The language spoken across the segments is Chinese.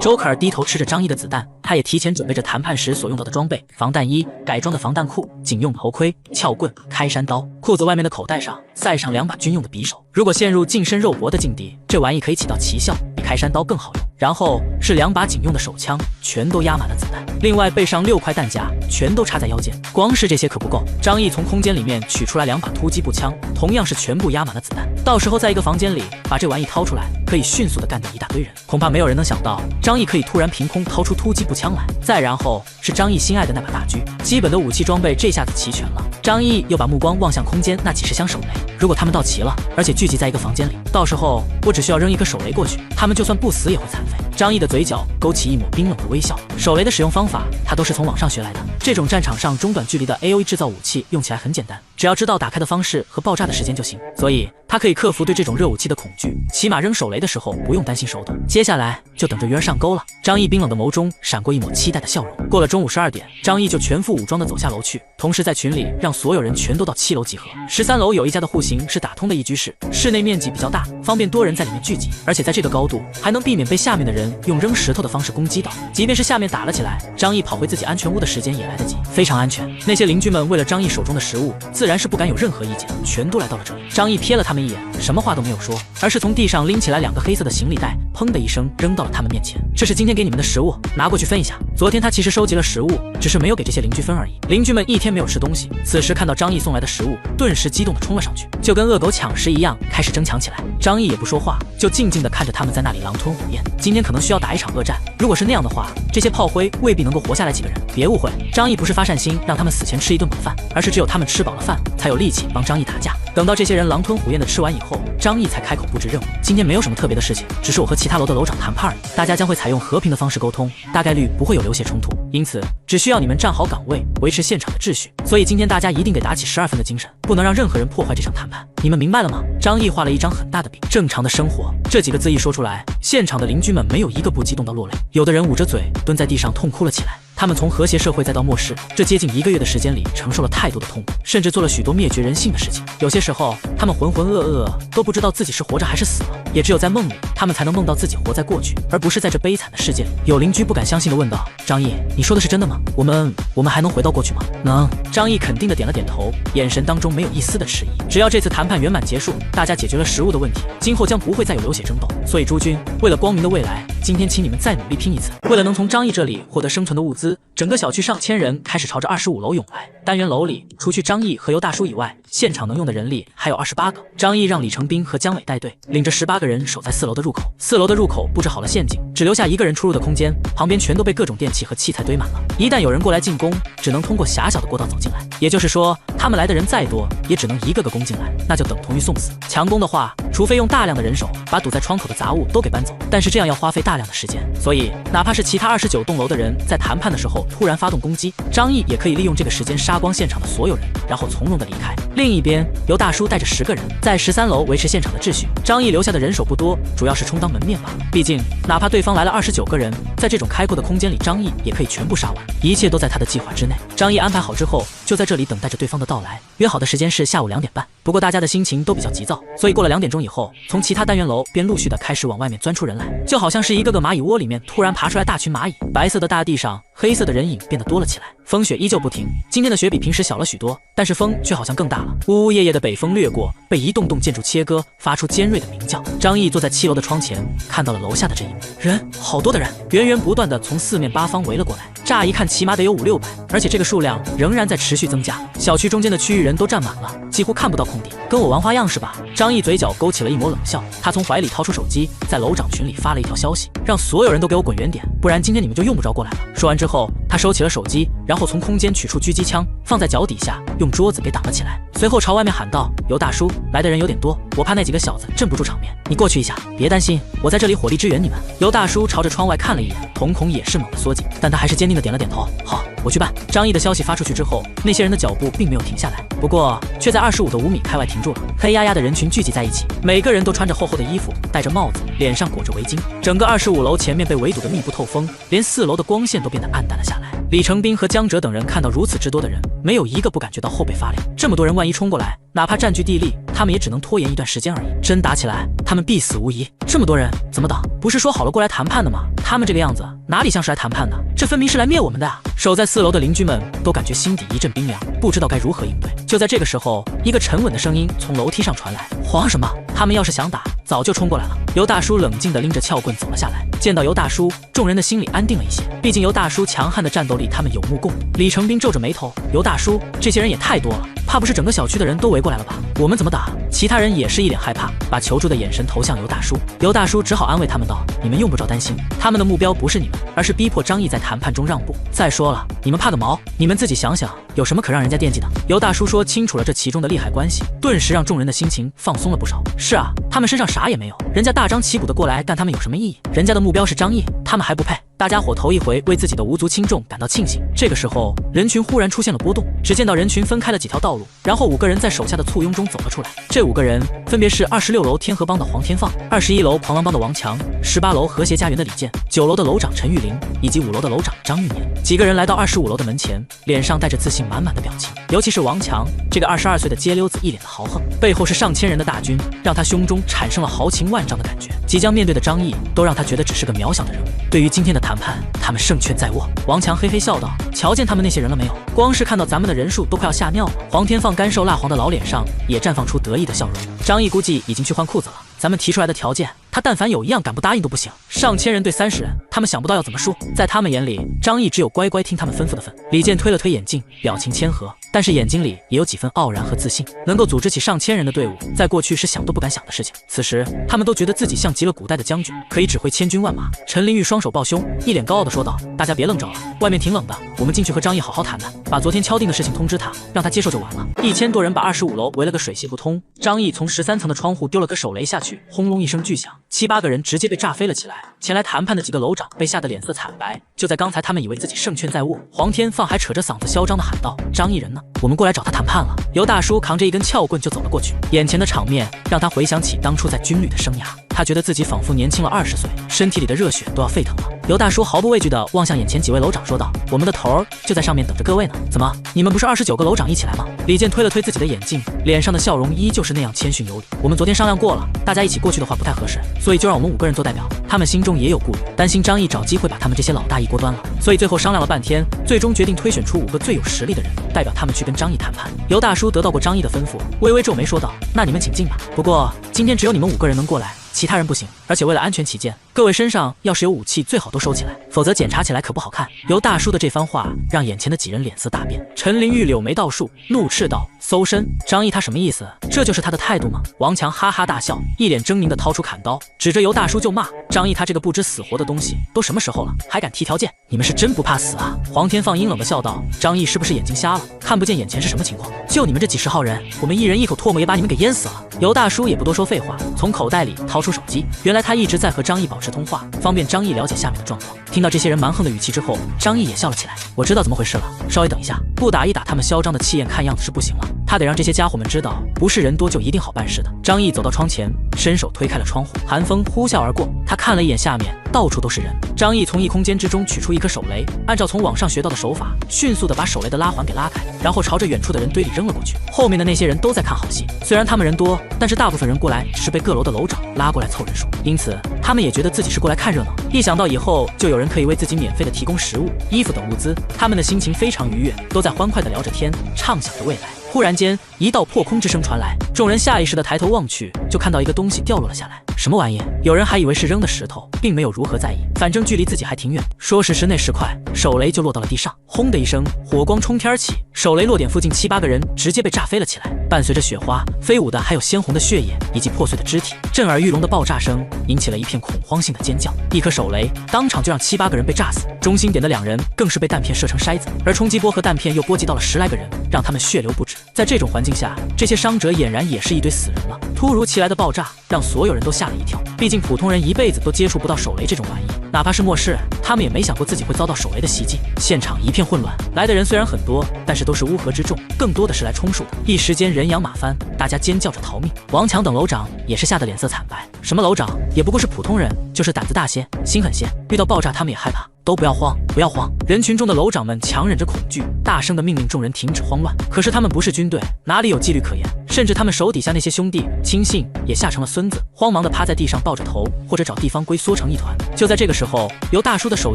周克尔低头吃着张毅的子弹，他也提前准备着谈判时所用到的装备：防弹衣、改装的防弹裤、警用头盔、撬棍、开山刀，裤子外面的口袋上塞上2把军用的匕首。如果陷入近身肉搏的境地，这玩意可以起到奇效，比开山刀更好用。然后是2把警用的手枪，全都压满了子弹，另外备上6块弹夹，全都插在腰间。光是这些可不够，张毅从空间里面取出来2把突击步枪，同样是全部压满了子弹。到时候在一个房间里把这玩意掏出来，可以迅速的干掉一大堆人。恐怕没有人能想到张毅可以突然凭空掏出突击步枪来。再然后是张毅心爱的那把大狙，基本的武器装备这下子齐全了。张毅又把目光望向空间那几十箱手雷，如果他们到齐了，而且聚集在一个房间里，到时候我只需要扔一个手雷过去，他们就算不死也会残废。张毅的嘴角勾起一抹冰冷的微笑。手雷的使用方法他都是从网上学来的，这种战场上中短距离的 AOE 制造武器用起来很简单，只要知道打开的方式和爆炸的时间就行，所以他可以克服对这种热武器的恐惧，起码扔手雷的时候不用担心手抖。接下来就等着鱼儿上钩了。张毅冰冷的眸中闪过一抹期待的笑容。过了中午12点，张毅就全副武装的走下楼去，同时在群里让所有人全都到7楼集合。13楼有一家的户型是打通的一居室，室内面积比较大，方便多人在里面聚集，而且在这个高度还能避免被下面的人用扔石头的方式攻击到。即便是下面打了起来，张毅跑回自己安全屋的时间也来得及，非常安全。那些邻居们为了张毅手中的食物，自然是不敢有任何意见，全都来到了这里。张毅瞥了他们一眼，什么话都没有说，而是从地上拎起来2个黑色的行李袋，砰的一声扔到了他们面前。这是今天给你们的食物，拿过去分一下。昨天他其实收集了食物，只是没有给这些邻居分而已。邻居们一天没有吃东西，此时看到张毅送来的食物，顿时激动地冲了上去，就跟恶狗抢食一样，开始争抢起来。张毅也不说话，就静静地看着他们在那里狼吞虎咽。今天可能需要打一场恶战，如果是那样的话，这些炮灰未必能够活下来几个人。别误会，张毅不是发善心让他们死前吃一顿饱饭，而是只有他们吃饱了饭，才有力气帮张毅打架。等到这些人狼吞虎咽的吃完以后，张毅才开口布置任务。今天没有什么特别的事情，只是我和其他楼的楼长谈判而已，大家将会采用和平的方式沟通，大概率不会有流血冲突，因此只需要你们站好岗位，维持现场的秩序。所以今天大家一定得打起12分的精神，不能让任何人破坏这场谈判。你们明白了吗？张毅画了一张很大的饼，正常的生活这几个字一说出来，现场的邻居们没有一个不激动到落泪，有的人捂着嘴蹲在地上痛哭了起来。他们从和谐社会再到末世，这接近1个月的时间里承受了太多的痛苦，甚至做了许多灭绝人性的事情。有些时候他们浑浑噩噩，都不知道自己是活着还是死了，也只有在梦里他们才能梦到自己活在过去，而不是在这悲惨的世界里。有邻居不敢相信地问道：张毅，你说的是真的吗？我们还能回到过去吗？能。张毅肯定地点了点头，眼神当中没有一丝的迟疑。只要这次谈判圆满结束，大家解决了食物的问题，今后将不会再有流血争斗。所以诸君，为了光明的未来，今天请你们再努力拼一次。为了能从张毅这里获得生存的物资，整个小区上千人开始朝着25楼涌来。单元楼里除去张毅和尤大叔以外，现场能用的人力还有28个。张毅让李成斌和姜伟带队，领着18个人守在4楼的入口。4楼的入口布置好了陷阱，只留下1个人出入的空间，旁边全都被各种电器和器材堆满了。一旦有人过来进攻，只能通过狭小的过道走进来，也就是说他们来的人再多，也只能一个个攻进来，那就等同于送死。强攻的话，除非用大量的人手把堵在窗口的杂物都给搬走，但是这样要花费大量的时间，所以哪怕是其他29栋楼的人在谈判的时候突然发动攻击，张毅也可以利用这个时间杀光现场的所有人，然后从容的离开。另一边，尤大叔带着10个人在13楼维持现场的秩序。张毅留下的人手不多，主要是充当门面罢了。毕竟哪怕对方来了29个人，在这种开阔的空间里，张毅也可以全部杀完，一切都在他的计划之内。张毅安排好之后，就在这里等待着对方的到来。约好的时间是下午2点半，不过大家的心情都比较急躁，所以过了2点钟以后，从其他单元楼便陆续的开始往外面钻出人来，就好像是一个个蚂蚁窝里面突然爬出来大群蚂蚁。白色的大地上，黑色的人影变得多了起来。风雪依旧不停，今天的雪比平时小了许多，但是风却好像更大了。呜呜咽咽的北风掠过，被一栋栋建筑切割，发出尖锐的鸣叫。张毅坐在7楼的窗前，看到了楼下的这一幕，人好多的人，源源不断的从4面8方围了过来，乍一看起码得有500-600，而且这个数量仍然在持续增加。小区中间的区域人都占满了，几乎看不到空地，跟我玩花样是吧？张毅嘴角勾起了一抹冷笑，他从怀里掏出手机，在楼长群里发了一条消息，让所有人都给我滚远点，不然今天你们就用不着过来了。说完之后，他收起了手机，然后从空间取出狙击枪，放在脚底下，用桌子给挡了起来。随后朝外面喊道：尤大叔，来的人有点多，我怕那几个小子镇不住场面，你过去一下。别担心，我在这里火力支援你们。尤大叔朝着窗外看了一眼，瞳孔也是猛地缩紧，但他还是坚定的点了点头。好，我去办。张毅的消息发出去之后，那些人的脚步并没有停下来，不过却在25的5米开外停住了。黑压压的人群聚集在一起，每个人都穿着厚厚的衣服，戴着帽子，脸上裹着围巾，整个25楼前面被围堵得密不透风，连4楼的光线都变得暗淡了下来。李成斌和江哲等人看到如此之多的人，没有一个不感觉到后背发凉。这么多人万一冲过来，哪怕占据地利，他们也只能拖延一段时间而已。真打起来，他们必死无疑。这么多人怎么挡？不是说好了过来谈判的吗？他们这个样子哪里像是来谈判的？这分明是来灭我们的啊！守在4楼的邻居们都感觉心底一阵冰凉，不知道该如何应对。就在这个时候，一个沉稳的声音从楼梯上传来：“慌什么？他们要是想打，早就冲过来了。”尤大叔冷静地拎着撬棍走了下来。见到尤大叔，众人的心里安定了一些，毕竟尤大叔强悍的战斗力，他们有目共睹。李成斌皱着眉头：“尤大叔，这些人也太多了，怕不是整个小区的人都围过来了吧？我们怎么打？”其他人也是一脸害怕，把求助的眼神投向尤大叔。尤大叔只好安慰他们道：“你们用不着担心，他们的目标不是你们，而是逼迫张毅在谈判中让步。再说了，你们怕个毛？你们自己想想，有什么可让人家惦记的？”尤大叔说清楚了这其中的利害关系，顿时让众人的心情放松了不少。是啊，他们身上啥也没有，人家大张旗鼓的过来干他们有什么意义？人家的目标是张毅，他们还不配？大家伙头一回为自己的无足轻重感到庆幸。这个时候，人群忽然出现了波动，只见到人群分开了几条道路，然后5个人在手下的簇拥中走了出来。这5个人分别是26楼天河帮的黄天放、21楼狂狼帮的王强、18楼和谐家园的李健、9楼的楼长陈玉林以及5楼的楼长张玉年。几个人来到25楼的门前，脸上带着自信满满的表情，尤其是王强，这个22岁的街溜子一脸的豪横，背后是上千人的大军，让他胸中产生了豪情万丈的感觉。即将面对的张毅都让他觉得只是个渺小的人物。对于今天的谈判，他们胜券在握。王强嘿嘿笑道：“瞧见他们那些人了没有？光是看到咱们的人数都快要吓尿了。”黄天放干瘦蜡黄的老脸上也绽放出得意的笑容。张毅估计已经去换裤子了，咱们提出来的条件，他但凡有一样敢不答应都不行。上千人对30人，他们想不到要怎么输。在他们眼里，张毅只有乖乖听他们吩咐的份。李健推了推眼镜，表情谦和，但是眼睛里也有几分傲然和自信。能够组织起上千人的队伍，在过去是想都不敢想的事情。此时，他们都觉得自己像极了古代的将军，可以指挥千军万马。陈林玉双手抱胸，一脸高傲地说道：“大家别愣着了，外面挺冷的，我们进去和张毅好好谈谈，把昨天敲定的事情通知他，让他接受就完了。”1000多人把25楼围了个水泄不通。张毅从13层的窗户丢了个手雷下去，轰隆一声巨响，7、8个人直接被炸飞了起来。前来谈判的几个楼长被吓得脸色惨白。就在刚才，他们以为自己胜券在握，黄天放还扯着嗓子嚣张地喊道：“张毅人呢？我们过来找他谈判了。”尤大叔扛着一根撬棍就走了过去，眼前的场面让他回想起当初在军旅的生涯，他觉得自己仿佛年轻了20岁，身体里的热血都要沸腾了。尤大叔毫不畏惧地望向眼前几位楼长，说道：“我们的头儿就在上面等着各位呢。怎么，你们不是29个楼长一起来吗？”李健推了推自己的眼镜，脸上的笑容依旧是那样谦逊有礼。我们昨天商量过了，大家一起过去的话不太合适，所以就让我们5个人做代表。他们心中也有顾虑，担心张毅找机会把他们这些老大一锅端了，所以最后商量了半天，最终决定推选出5个最有实力的人，代表他们去跟张毅谈判。尤大叔得到过张毅的吩咐，微微皱眉说道：“那你们请进吧。不过今天只有你们5个人能过来，其他人不行，而且为了安全起见，各位身上要是有武器最好都收起来，否则检查起来可不好看。”尤大叔的这番话让眼前的几人脸色大变。陈林玉柳眉倒竖，怒斥道：“搜身！张毅他什么意思？这就是他的态度吗？”王强哈哈大笑，一脸狰狞地掏出砍刀，指着尤大叔就骂：“张毅他这个不知死活的东西，都什么时候了，还敢提条件？你们是真不怕死啊！”黄天放阴冷地笑道：“张毅是不是眼睛瞎了，看不见眼前是什么情况？就你们这几10号人，我们一人一口唾沫也把你们给淹死了。”尤大叔也不多说废话，从口袋里掏出手机，原来他一直在和张毅保持通话，方便张毅了解下面的状况。听到这些人蛮横的语气之后，张毅也笑了起来：“我知道怎么回事了，稍微等一下，不打一打他们嚣张的气焰，看样子是不行了。他得让这些家伙们知道，不是人多就一定好办事的。”张毅走到窗前，伸手推开了窗户，寒风呼啸而过，他看了一眼下面，到处都是人。张毅从异空间之中取出一颗手雷，按照从网上学到的手法，迅速地把手雷的拉环给拉开，然后朝着远处的人堆里扔了过去。后面的那些人都在看好戏，虽然他们人多，但是大部分人过来只是被各楼的楼长拉过来凑人数，因此他们也觉得自己是过来看热闹。一想到以后就有人可以为自己免费的提供食物、衣服等物资，他们的心情非常愉悦，都在欢快地聊着天，畅想着未来。忽然间，一道破空之声传来，众人下意识地抬头望去，就看到一个东西掉落了下来。什么玩意？有人还以为是扔的石头，并没有如何在意，反正距离自己还挺远。说时迟，那时快，手雷就落到了地上，轰的一声，火光冲天起，手雷落点附近7、8个人直接被炸飞了起来，伴随着雪花飞舞的还有鲜红的血液以及破碎的肢体，震耳欲聋的爆炸声引起了一片恐慌性的尖叫。一颗手雷当场就让7、8个人被炸死，中心点的2人更是被弹片射成筛子，而冲击波和弹片又波及到了10来个人，让他们血流不止。在这种环境下，这些伤者俨然也是一堆死人了。突如其来的爆炸让所有人都吓了一跳，毕竟普通人一辈子都接触不到手雷这种玩意，哪怕是末世，他们也没想过自己会遭到手雷的袭击。现场一片混乱，来的人虽然很多，但是都是乌合之众，更多的是来充数的。一时间人仰马翻，大家尖叫着逃命。王强等楼长也是吓得脸色惨白，什么楼长也不过是普通人，就是胆子大些，心狠些，遇到爆炸他们也害怕。都不要慌，不要慌！人群中的楼长们强忍着恐惧，大声地命令众人停止慌乱。可是他们不是军队，哪里有纪律可言？甚至他们手底下那些兄弟亲信也吓成了孙子，慌忙地趴在地上抱着头，或者找地方龟缩成一团。就在这个时候，尤大叔的手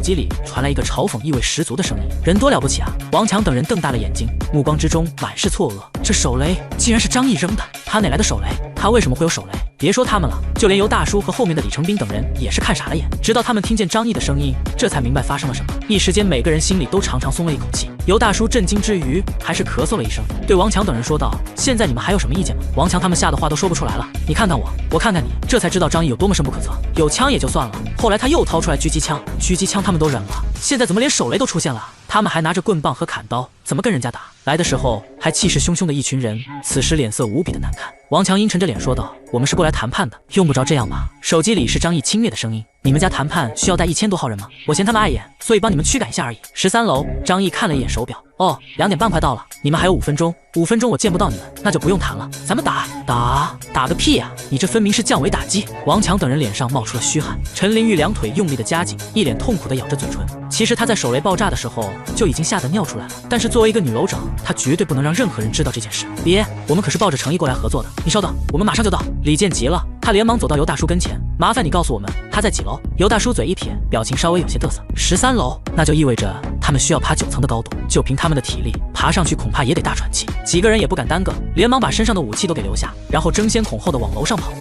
机里传来一个嘲讽意味十足的声音：“人多了不起啊！”王强等人瞪大了眼睛，目光之中满是错愕。这手雷竟然是张毅扔的，他哪来的手雷？他为什么会有手雷？别说他们了，就连尤大叔和后面的李成斌等人也是看傻了眼。直到他们听见张毅的声音，这才明白发生了什么。一时间，每个人心里都长长松了一口气。尤大叔震惊之余，还是咳嗽了一声，对王强等人说道：“现在你们还有什么意见吗？”王强他们吓得话都说不出来了。你看看我，我看看你，这才知道张毅有多么深不可测。有枪也就算了，后来他又掏出来狙击枪，狙击枪他们都忍了，现在怎么连手雷都出现了？他们还拿着棍棒和砍刀，怎么跟人家打？来的时候还气势汹汹的一群人，此时脸色无比的难看。王强阴沉着脸说道：“我们是过来谈判的，用不着这样吧？”手机里是张毅轻蔑的声音：“你们家谈判需要带1000多号人吗？我嫌他们碍眼，所以帮你们驱赶一下而已。13楼。”张毅看了一眼手表，哦，2点半快到了，你们还有5分钟，5分钟我见不到你们，那就不用谈了，咱们打个屁呀！你这分明是降维打击！王强等人脸上冒出了虚汗，陈林玉两腿用力的夹紧，一脸痛苦的咬着嘴唇。其实他在手雷爆炸的时候就已经吓得尿出来了，但是作为一个女楼长，她绝对不能让任何人知道这件事。别，我们可是抱着诚意过来合作的，你稍等，我们马上就到。李健急了，他连忙走到尤大叔跟前，麻烦你告诉我们他在几楼？尤大叔嘴一撇，表情稍微有些嘚瑟：13楼，那就意味着他们需要爬9层的高度，就凭他们的体力，爬上去恐怕也得大喘气。几个人也不敢耽搁，连忙把身上的武器都给留下，然后争先恐后的往楼上跑。